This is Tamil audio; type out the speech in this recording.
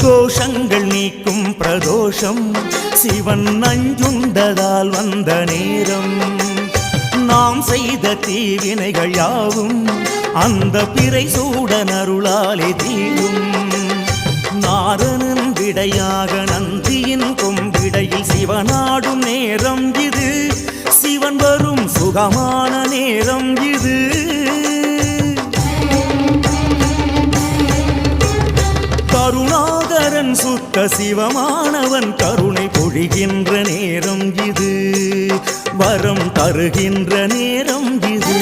தோஷங்கள் நீக்கும் பிரதோஷம் சிவன் நஞ்சுண்டதால் வந்த நேரம். நாம் செய்த தீவினைகள் யாவும் அந்த பிறை சூடன் அருளாலே தீரும். நாரணன் விடையாக நந்தியின் கொம்பிடையில் சிவனாடும் நேரம் இது. சிவன் வரும் சுகமான நேரம் இது. கருணாகரன் சுத்த சிவமானவன் கருணை பொழிகின்ற நேரம் இது. வரம் தருகின்ற நேரம் இது.